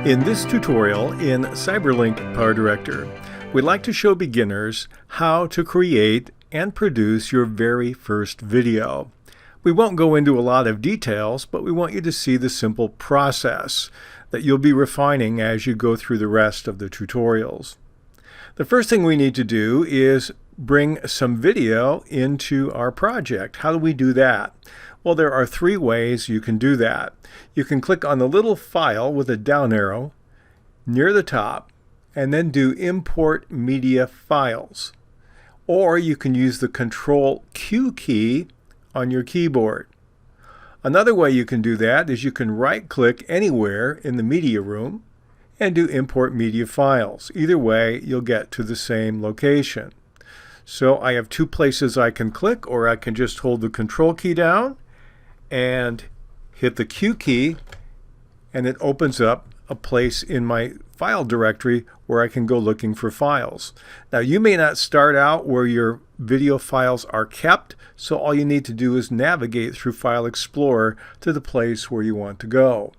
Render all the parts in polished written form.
In this tutorial in Cyberlink PowerDirector, we'd like to show beginners how to create and produce your very first video. We won't go into a lot of details, but we want you to see the simple process that you'll be refining as you go through the rest of the tutorials. The first thing we need to do is bring some video into our project. How do we do that? Well, there are three ways you can do that. You can click on the little file with a down arrow near the top and then do Import Media Files. Or you can use the Control Q key on your keyboard. Another way you can do that is you can right-click anywhere in the media room and do Import Media Files. Either way, you'll get to the same location. So I have two places I can click, or I can just hold the Control key down and hit the Q key, and it opens up a place in my file directory where I can go looking for files. Now, you may not start out where your video files are kept, so all you need to do is navigate through File Explorer to the place where you want to go.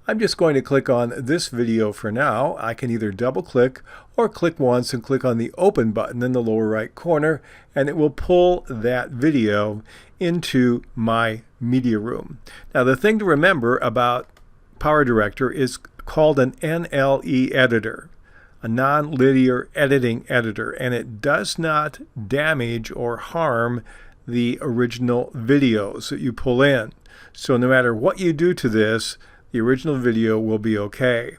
I'm just going to click on this video for now. I can either double click or click once and click on the open button in the lower right corner, and it will pull that video into my media room. Now, the thing to remember about PowerDirector is called an NLE editor, a non-linear editing editor, and it does not damage or harm the original videos that you pull in. So no matter what you do to this, the original video will be okay.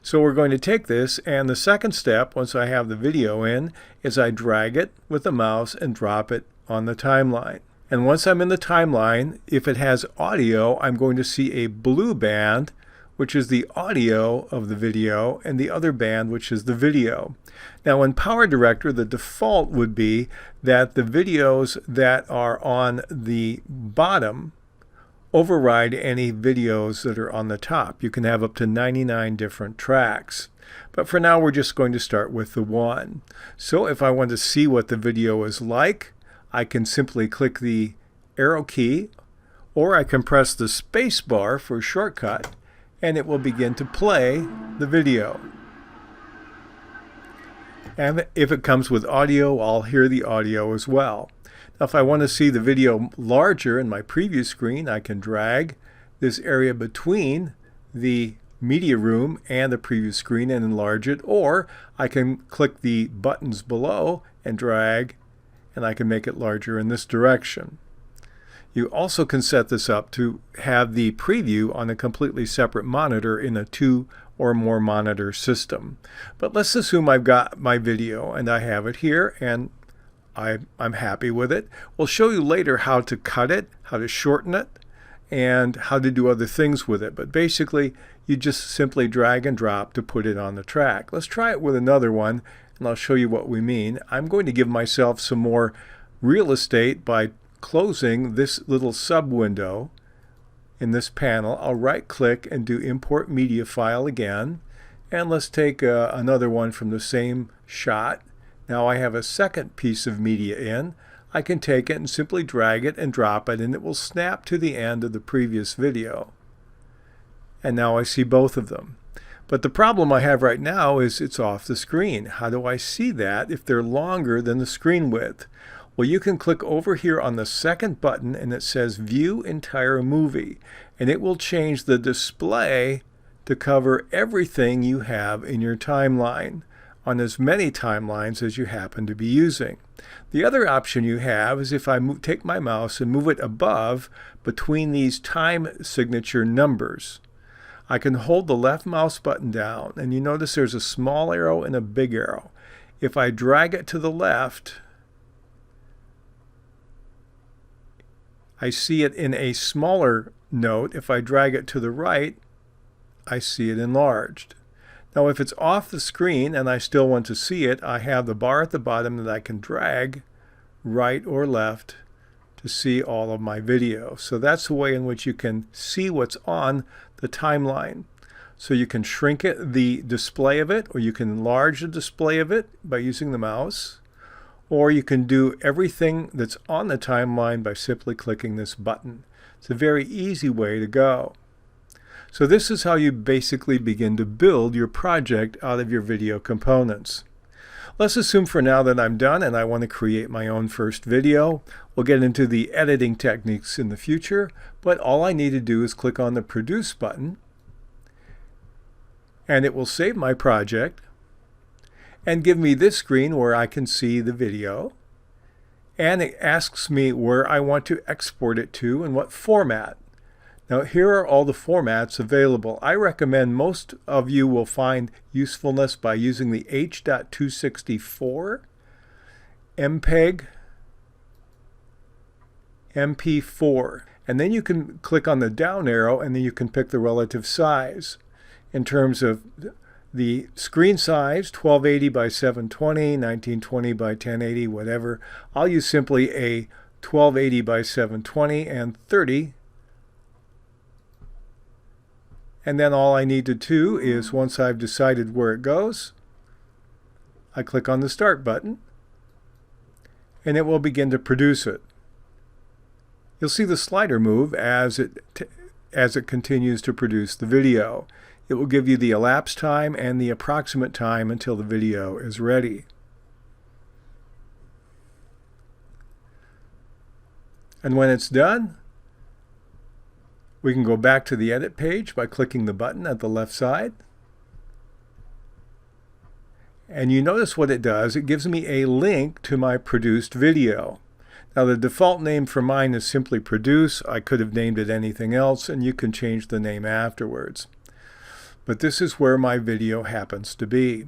So we're going to take this, and the second step, once I have the video in, is I drag it with the mouse and drop it on the timeline. And once I'm in the timeline, if it has audio, I'm going to see a blue band, which is the audio of the video, and the other band, which is the video. Now, in PowerDirector, the default would be that the videos that are on the bottom override any videos that are on the top. You can have up to 99 different tracks. But for now, we're just going to start with the one. So if I want to see what the video is like, I can simply click the arrow key, or I can press the space bar for a shortcut, and it will begin to play the video. And if it comes with audio, I'll hear the audio as well. Now, if I want to see the video larger in my preview screen, I can drag this area between the media room and the preview screen and enlarge it, or I can click the buttons below and drag, and I can make it larger in this direction. You also can set this up to have the preview on a completely separate monitor in a 2 or more monitor system. But let's assume I've got my video and I have it here, and I'm happy with it. We'll show you later how to cut it, how to shorten it, and how to do other things with it. But basically, you just simply drag and drop to put it on the track. Let's try it with another one, and I'll show you what we mean. I'm going to give myself some more real estate by closing this little sub window in this panel. I'll right click and do Import Media File again, and let's take another one from the same shot. Now I have a second piece of media in. I can take it and simply drag it and drop it, and it will snap to the end of the previous video. And now I see both of them. But the problem I have right now is it's off the screen. How do I see that if they're longer than the screen width? Well, you can click over here on the second button, and it says View Entire Movie, and it will change the display to cover everything you have in your timeline, on as many timelines as you happen to be using. The other option you have is if I take my mouse and move it above between these time signature numbers. I can hold the left mouse button down, and you notice there's a small arrow and a big arrow. If I drag it to the left, I see it in a smaller note. If I drag it to the right, I see it enlarged. Now, if it's off the screen and I still want to see it, I have the bar at the bottom that I can drag right or left to see all of my video. So that's the way in which you can see what's on the timeline. So you can shrink the display of it, or you can enlarge the display of it by using the mouse, or you can do everything that's on the timeline by simply clicking this button. It's a very easy way to go. So this is how you basically begin to build your project out of your video components. Let's assume for now that I'm done and I want to create my own first video. We'll get into the editing techniques in the future, but all I need to do is click on the Produce button, and it will save my project and give me this screen where I can see the video. And it asks me where I want to export it to and what format. Now here are all the formats available. I recommend most of you will find usefulness by using the H.264, MPEG, MP4. And then you can click on the down arrow and then you can pick the relative size. In terms of the screen size, 1280 by 720, 1920 by 1080, whatever. I'll use simply a 1280 by 720 and 30. And then all I need to do is, once I've decided where it goes, I click on the Start button, and it will begin to produce it. You'll see the slider move as it continues to produce the video. It will give you the elapsed time and the approximate time until the video is ready. And when it's done, we can go back to the Edit page by clicking the button at the left side. And you notice what it does. It gives me a link to my produced video. Now the default name for mine is simply Produce. I could have named it anything else, and you can change the name afterwards. But this is where my video happens to be.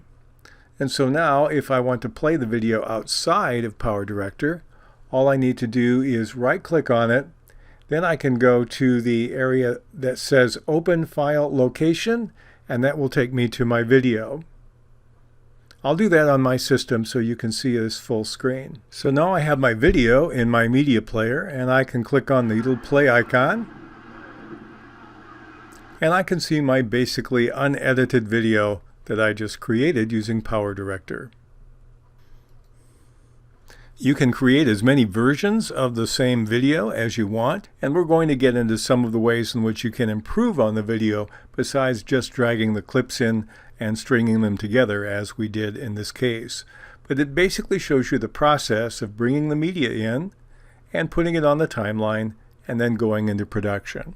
And so now if I want to play the video outside of PowerDirector, all I need to do is right-click on it. Then I can go to the area that says Open File Location, and that will take me to my video. I'll do that on my system so you can see this full screen. So now I have my video in my media player, and I can click on the little play icon, and I can see my basically unedited video that I just created using PowerDirector. You can create as many versions of the same video as you want, and we're going to get into some of the ways in which you can improve on the video besides just dragging the clips in and stringing them together as we did in this case. But it basically shows you the process of bringing the media in and putting it on the timeline and then going into production.